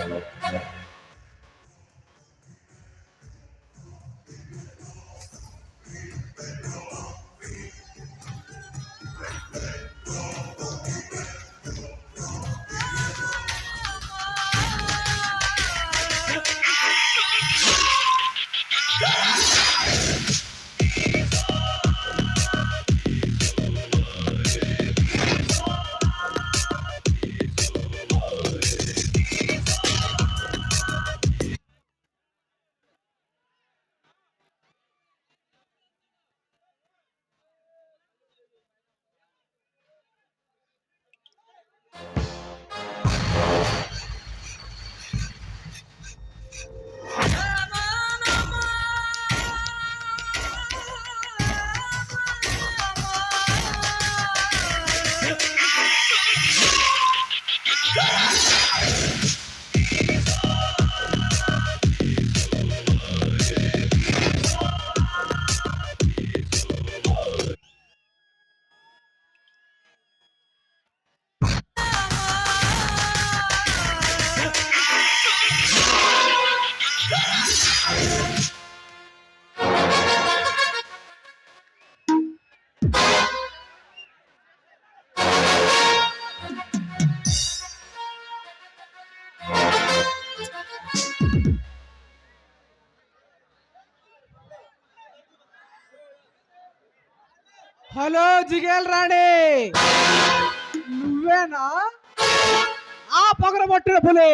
Hello జిగేల్ రాణి, నువ్వేనా? ఆ పగలబట్టిన పులి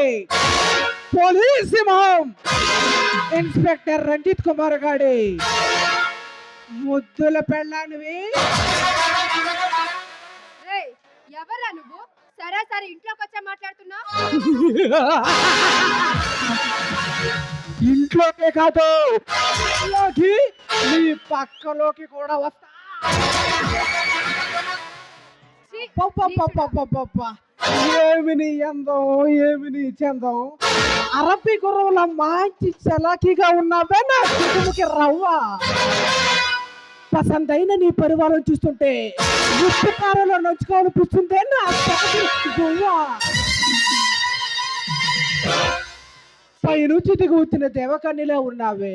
పోలీస్ సింహం ఇన్స్పెక్టర్ రంజిత్ కుమార్ గాడి ముద్దుల పెళ్ళానివి. ఎవరా నువ్వు? సరే సరే, ఇంట్లోకి వచ్చా మాట్లాడుతున్నా. ఇంట్లోకే కాదు, నీ పక్కలోకి కూడా వస్తా. ఏమి నీ అందం, ఏమి నీ చందం, అరబ్బీ గుర్రంలో మంచి చలాకీగా ఉన్నావే నా కుటుంబకి రవ్వ. పసందైన నీ పరివారం చూస్తుంటే ఉప్పుకారంలో నొచ్చుకోవాలనిపిస్తుందే నా గువ్వ. పైనుంచి దిగి వచ్చిన దేవకన్యలా ఉన్నావే.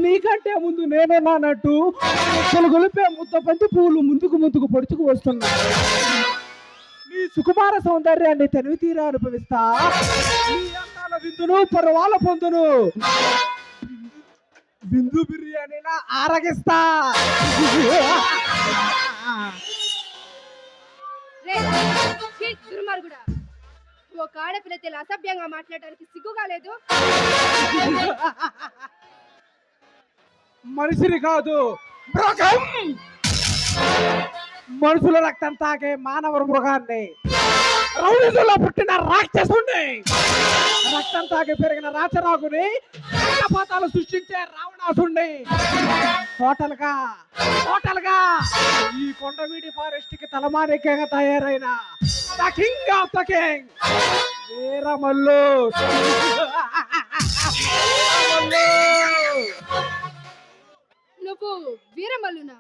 నీకంటే ముందు నేనేనానట్టు గొలిపే ముద్ద బంతి పువ్వులు ముందుకు ముందుకు పొడుచుకు వస్తున్నా. నీ సుకుమార సౌందర్యాన్ని తనివి తీరా అనుభవిస్తా. నీ అందాల విందును పర్వాల పొందును బిందు బిర్యానీలా ఆరగిస్తా. దుర్మార్గుడా, ఒక ఆడపిల్ల అసభ్యంగా మాట్లాడడానికి సిగ్గుగా లేదు? మనిషిని కాదు, మృగం. మనుషుల రక్తం తాగే మానవ మృగాన్ని, రౌడీలో పుట్టిన రాక్షసుని, రక్తం తాగి పెరిగిన రాచరాగుని, రక్తపాతాలు సృష్టించే రావణాసుని, టోటల్ గా ఈ కొండవీడి ఫారెస్ట్ కి తలమానికంగా తయారైన the king of the king Veeramallu. నువ్వు వీరమల్లునా?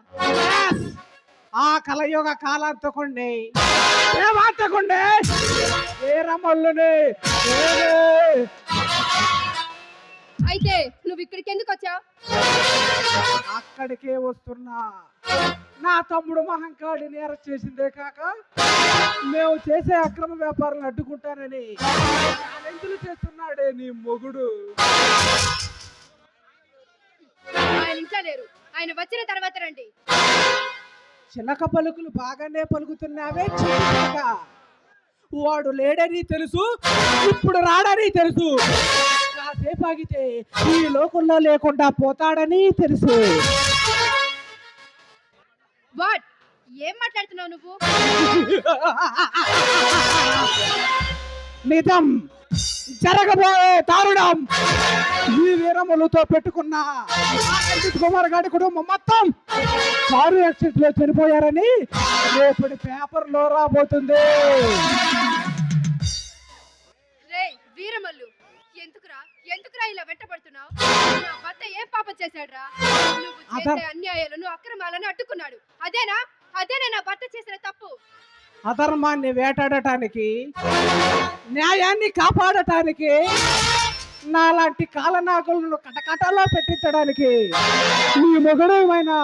ఆ కలయుగ కాలాంతకుండి వీరమల్లుని. అయితే నువ్వు ఇక్కడికి ఎందుకు వచ్చావు? అక్కడికే వస్తున్నా. నా తమ్ముడు మహంకాళిని అరెస్ట్ చేసిందే కాక మేము చేసే అక్రమ వ్యాపారాలను అడ్డుకుంటానని ఎంతులు చేస్తున్నాడే నీ మొగుడు. ఆయన ఇంట్లో లేరు, ఆయన వచ్చిన తర్వాత రండి. చిలక పలుకులు బాగానే పలుకుతున్నావే చిలక. వాడు లేడని తెలుసు, ఇప్పుడు రాడని తెలుసు, కాసేపు ఆగితే ఈ లోకంలో లేకుండా పోతాడని తెలుసు. వాట్? ఏం మాట్లాడుతున్నావు నువ్వు? నిజం, జరగబోయే దారుణం. ఈ వీరములతో పెట్టుకున్న రంజిత్ కుమార్ గారి కుటుంబం మొత్తం కారు యాక్సిడెంట్ లో చనిపోయారని రేపటి పేపర్ లో రాబోతుంది. వీరమల్లు, ఎందుకురా ఇలా వెంటబడుతున్నావు? నా భర్త ఏం పాపం చేశాడురా? నువ్వు చేసే అన్యాయాలను అక్రమాలను అడ్డుకున్నాడు. అదేనా నా భర్త చేసిన తప్పు? అధర్మాన్ని వేటాడటానికి, న్యాయాన్ని కాపాడటానికి, నాలాంటి కాలనాగులను కటకటాలో పెట్టించడానికి నీ మొగుడేమైనా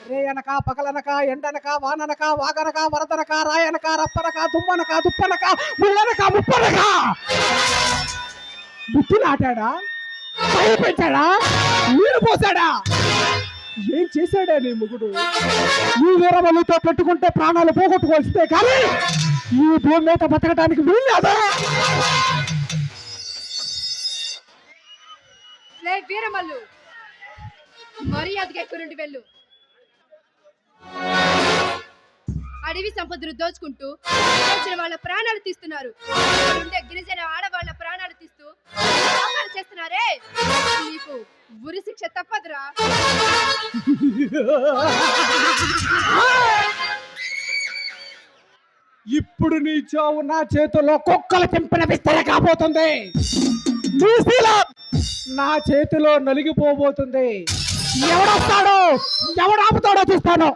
రేయనక పగలనక ఎండనక వాననక వాగనక వరదనక రాయనక రప్పనక దుమ్మనక దుప్పనక ముళ్ళనక ముప్పనక బుద్ధి నాటాడా, పై పెట్టాడా, నీరు పోసాడా, ఏం చేశాడా నీ మొగుడు? ఈ వీరమల్లుతో పెట్టుకుంటే ప్రాణాలు పోగొట్టుకోవాల్సిందే కానీ ఈ భూమి మీద బతకడానికి వీల్లేదా? లే వీరమల్లు, మర్యాదగా ఎక్కడి నుండి వెళ్ళు. అడవి సంపదను దోచుకుంటూ వచ్చిన వాళ్ళ ప్రాణాలు తీస్తున్నారు. ఉండే గిరిజన ఆడవాళ్ళ ప్రాణాలు తీస్తూ పాపాలు చేస్తున్నారే, నీకు ఉరి శిక్ష తప్పదురా. ఇప్పుడు నీ చావు నా చేతిలో కుక్కలు తెంపిన విస్తర కాబోతుంది. నీ శీలం నా చేతిలో నలిగిపోబోతుంది. ఎవడొస్తాడో ఎవడు ఆపుతాడో చూస్తాను.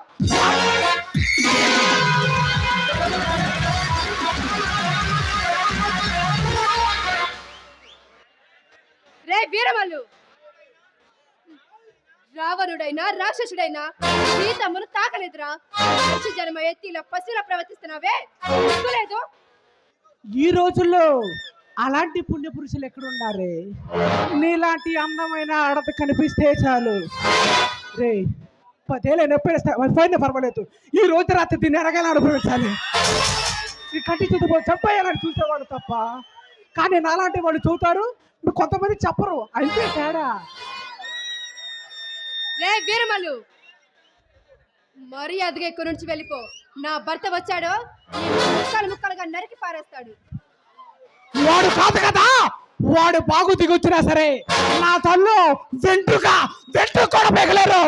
రే వీరమల్లు, రావణుడైనా రాక్షసుడైనా సీతమ్మను తాకలేదురా. మనిషి జన్మ ఎత్తి ఇలా పశువులా ప్రవర్తిస్తున్నావే, లేదు. ఈ రోజుల్లో అలాంటి పుణ్య పురుషులు ఎక్కడున్నారే? నీలాంటి అందమైన ఆడత కనిపిస్తే చాలు రే, 10 ఏళ్ళు నొప్పి పర్వాలేదు, ఈ రోజు రాత్రి దీన్ని ఎరగాలని అనుభవించాలి. ఈ కంటి చూపు చంపేయాలని చూసేవాళ్ళు తప్ప, కానీ నాలాంటి వాళ్ళు చూతారు, కొంతమంది చెప్పరు, అయితే తేడా. రే వీరమల్లు, మర్యాదగా ఇక్కడి నుంచి వెళ్ళిపో. నా భర్త వచ్చాడో ముక్కలు ముక్కలుగా నరికి పారేస్తాడు. వాడు కాదు కదా, వాడు బాగు దిగొచ్చినా సరే నా తల్లు వెంట్రుక కూడా పెగలేరు.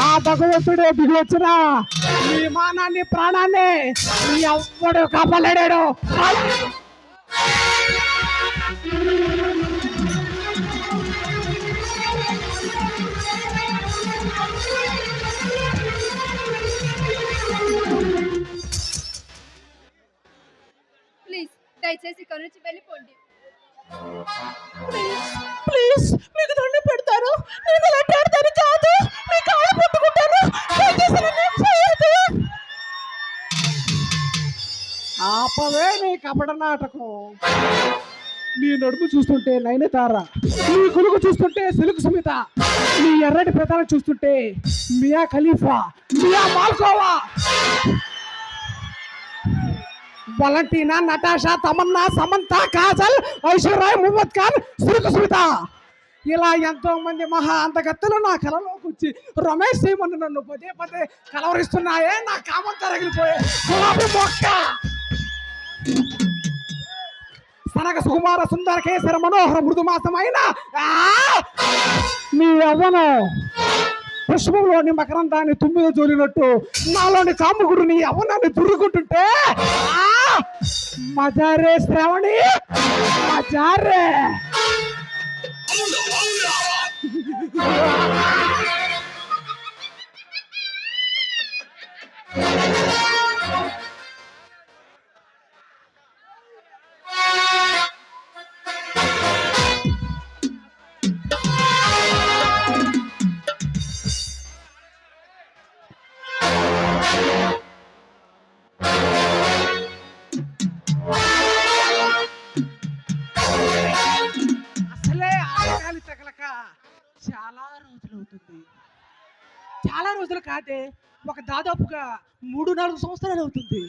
ఆ భగవంతుడే దిగి వచ్చిన నీ మానాన్ని ప్రాణాన్ని ఎవ్వడు కాపాడాడు. ప్లీజ్ దయచేసి ఇక్కడి నుంచి వెళ్ళిపోండి. ప్లీజ్ మీకు దండం పెడతాను, నేను అలాంటి ఆడతాను కాదు, మీ కాళ్ళు పట్టుకుంటాను, దయచేసి నన్ను ఏం చేయొద్దు. ఆపవే నీ కపట నాటకం. నీ నడుము చూస్తుంటే నయనతార, నీ కొలుగు చూస్తుంటే సిలుకు సుమిత, నీ ఎర్రటి పెదాలు చూస్తుంటే Mia Khalifa, Mia Malkova, Valentina, Natasha, Tamannaah, Samantha, Kajal, Aishwarya, Muhammad Khan, సిలుకు సుమిత, ఇలా ఎంతో మంది మహా అందగత్తెలు నా కలలోకి వచ్చి రమేష్ సీమను నన్ను పదే కలవరిస్తున్నాయే. నా కామం తరగిలిపోయే గులాబీ మొక్క, సనగ సుకుమార సుందర కేసర మనోహర మృదుమాసమైన నీ యవ్వనం పుష్పంలోని మకరందాన్ని తుమ్మిద జోలినట్టు నాలోని కాముకుడు నీ యవ్వనాన్ని దుర్రుకుంటుంటే మజారే శ్రావణి, మజారే. చాలా రోజులు కాదే, ఒక దాదాపుగా 3-4 సంవత్సరాలు అవుతుంది.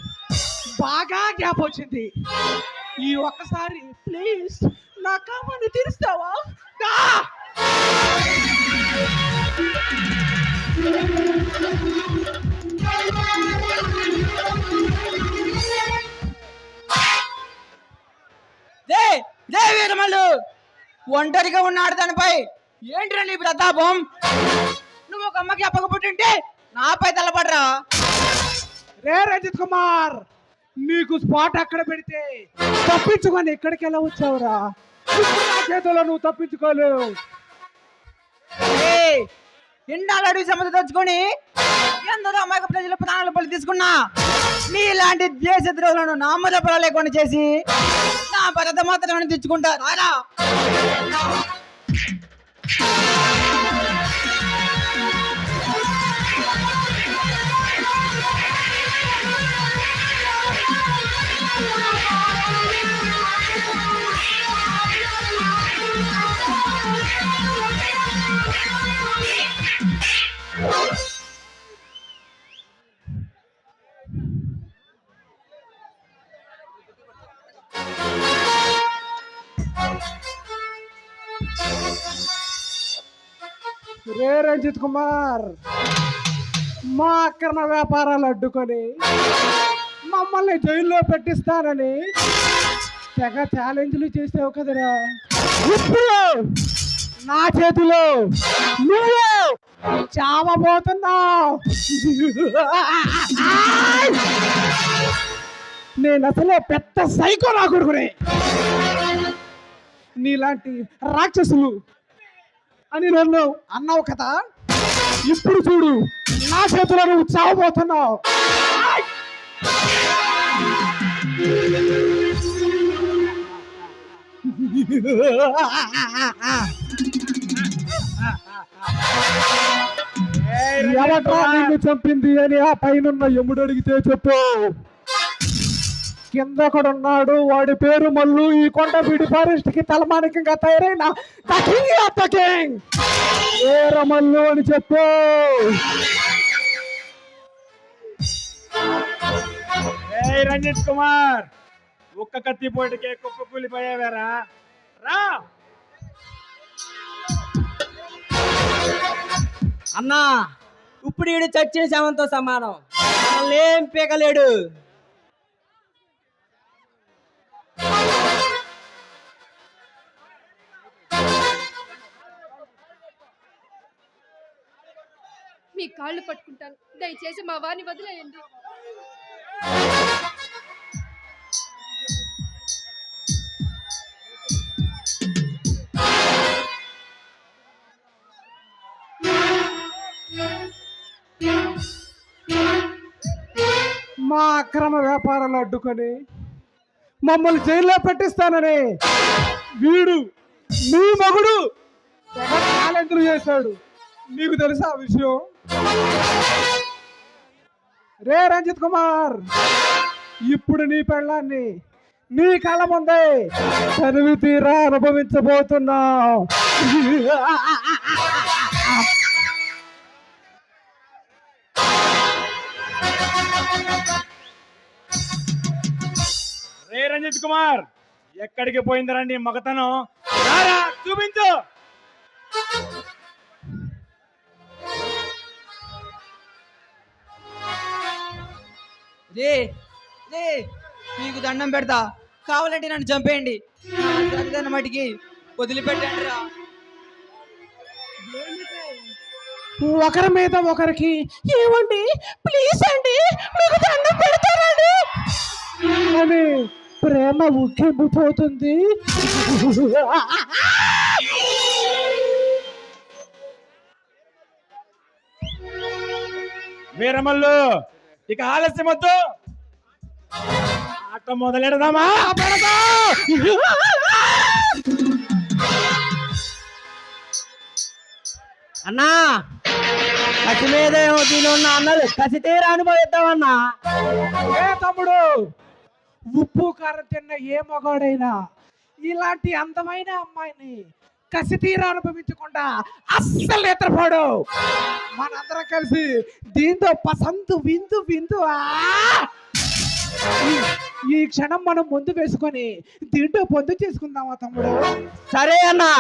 బాగా గ్యాప్ వచ్చింది. ఈ ఒక్కసారి ప్లీజ్ నా కామాన్ని తీరుస్తావా? వీరమల్లు, ఒంటరిగా ఉన్నాడు దానిపై ఏంటి నీ ప్రతాపం? నువ్వు ఒక అమ్మకి అప్పకపోతుంటే నాపై తలపడరా? రే రంజిత్ కుమార్, నీకు స్పాట్ అక్కడ పెడితే తప్పించుకొని ఎక్కడికి ఎలా వచ్చావురా? నా చేతుల్లో నువ్వు తప్పించుకోలేవు. ఎన్నాళ్ళు అడవి సముద్రం తెచ్చుకొని ఎందరో అమాయక ప్రజల ప్రాణాలు బలి తీసుకున్నా నీలాంటి దేశద్రోహులను నామరపడ లేకుండా చేసి నా భరత మాత్రమే తెచ్చుకుంటా రారా. రే రంజిత్ కుమార్, మా అక్రమ వ్యాపారాలు అడ్డుకొని మమ్మల్ని జైల్లో పెట్టిస్తానని తెగ ఛాలెంజ్లు చేసావు కదరా. ఇప్పుడు నా చేతిలో నువ్వు చావబోతున్నావు. నేను అసలే పెద్ద సైకో నా కొడుకునే. నీలాంటి రాక్షసులు అని నన్ను అన్నావు కదా, ఇప్పుడు చూడు నా చేతిలో నువ్వు చావబోతున్నావు. ఎవట్రా నిన్ను చంపింది అని ఆ పైన యముడు అడిగితే చెప్పు. కింద కూడా ఉన్నాడు, వాడి పేరు మల్లు. ఈ కొండపీడి ఫారెస్ట్ కి తలమానికంగా తయారైన మల్లు అని చెప్పు. రంజిత్ కుమార్, ఒక్క కత్తి పోటీకే కుప్ప కూలిపోయావారా? రా అన్నా, ఇప్పుడు ఈడు చచ్చిన శవంతో సమానం, మనల్ని ఏం పీకలేడు. మీ కాళ్ళు పట్టుకుంటాను, దయచేసి మా వారిని వదిలేయండి. మా అక్రమ వ్యాపారాలు అడ్డుకొని మమ్మల్ని జైల్లో పెట్టిస్తానని వీడు నీ మగుడు ఛాలెంజ్లు చేశాడు. నీకు తెలుసా ఆ విషయం? రే రంజిత్ కుమార్, ఇప్పుడు నీ పెళ్ళాన్ని నీ కళ్ళ ముందే చదివి తీరా అనుభవించబోతున్నావు. రే రంజిత్ కుమార్, ఎక్కడికి పోయిందిరా నీ మగతనం? రారా చూపించు. రే రే, మీకు దండం పెడతా, కావాలంటే నన్ను చంపేయండి, సరిదన్న మటుకి వదిలిపెట్టండి రా. ఒకరి మీద ఒకరికి ఏమండి ప్లీజ్ అండి మీకు దండం పెడతానండి అని ప్రేమ ఉక్కిపోతుంది. వీరమల్లు, ఇక ఆలస్యం వద్దు, ఆట మొదలెడదామా? అన్నా, కసి మీదేమో దీని ఉన్న అన్నది కసి తీరా అనుభవిద్దామన్నా. ఏ తమ్ముడు, ఉప్పు కారం తిన్న ఏ మగాడైనా ఇలాంటి అందమైన అమ్మాయిని కసి తీరా అనుభవించకుండా అస్సలు నిద్రపోడు. మనందరం కలిసి దీంతో పసందు విందు విందు ఈ క్షణం మనం ముందు వేసుకొని దీంట్లో పొందు చేసుకుందామా తమ్ముడు? సరే అన్నా,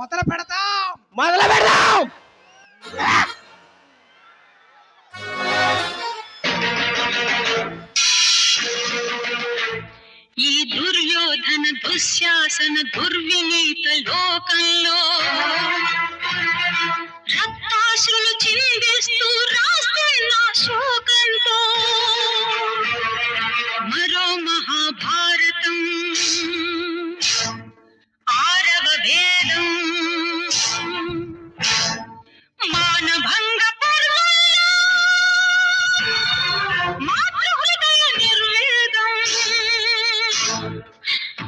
మొదలు పెడతాం. మొదలు పెడదాం. ఈ దుర్యోధన దుశ్శాసన దుర్వినీత లోకంలో రక్తాశ్రులు చిందిస్తూ రాస్తున్న శోకంతో మరో మహాభారతం, ఆరవ వేదం, మానభంగ పర్వంలో మాతృ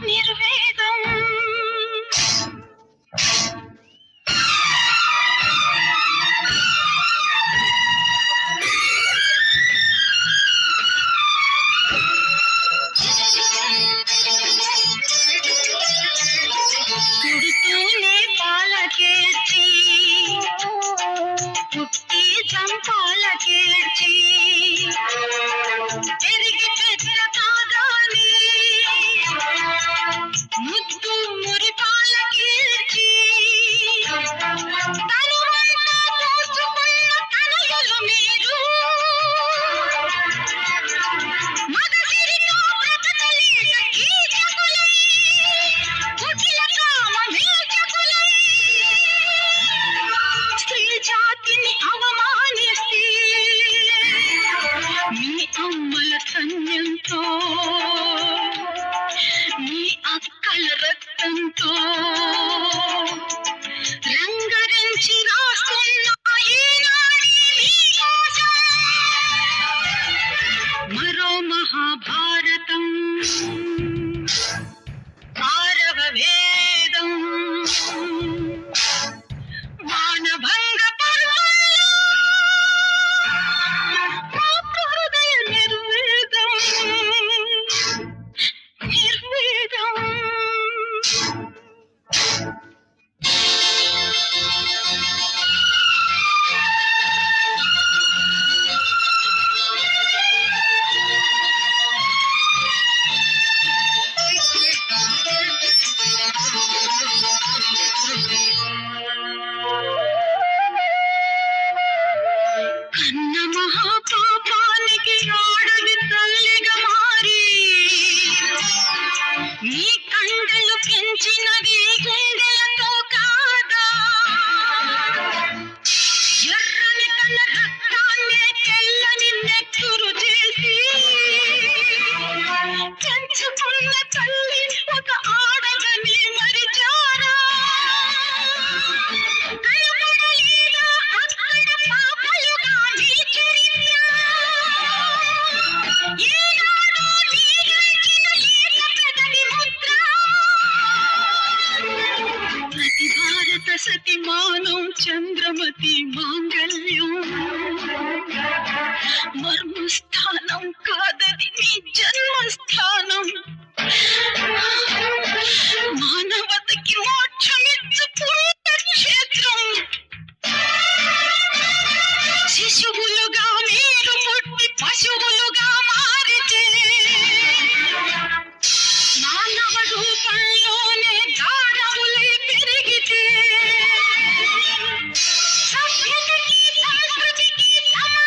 నిర్వేదం పుడుతూనే పాలకేర్చి పుట్టి చంపాలకేర్చి పెరిగి పెద్ద కాగానే ముద్దు మురిపాలకేర్చి తనువంతా దోచుకున్న తనయులు మీరు మగసిరితో బ్రతకలేక కీచకులై కుటిల కామ మేచకులై స్త్రీ జాతిని అవమానిస్తే మీ అమ్మల సన్యంతో మీ అక్కల రక్తంతో రంగరించి రాస్తున్న ఈనాడి మీకోసం మరో మహాభారతం భారవ వేదం మానభంగ పర్వంలో హృదయ నిర్వేదం నిర్వేదం కన్న మహాపాపానికి ఆడది తల్లిగా మారి నీ కండలు పెంచినది గుండెలతో కాదా ఎర్రని తన రక్తాన్ని తెల్లని నెత్తురు చేసి పెంచుకున్న తల్లి ఒక ఆడదని మరిచారా కనబడలేదా అక్కడ పాపలుగా నీ చరిత్ర ఏనాడో నీరాచిన లేత పెదవి ముద్ర ప్రతి భారత సతిమానం చంద్రమతి మాంగళ్యం మర్మస్థానం కాదది నీ జన్మస్థానం మానవతకి మోక్షమిచ్చు పుణ్యక్షేత్రం శిశువులుగా మీరు పుట్టి పశువులుగా మారితే మానవ రూపంలోనే దానవులై పెరిగితే సభ్యతకి సంస్కృతికి సమాజానికి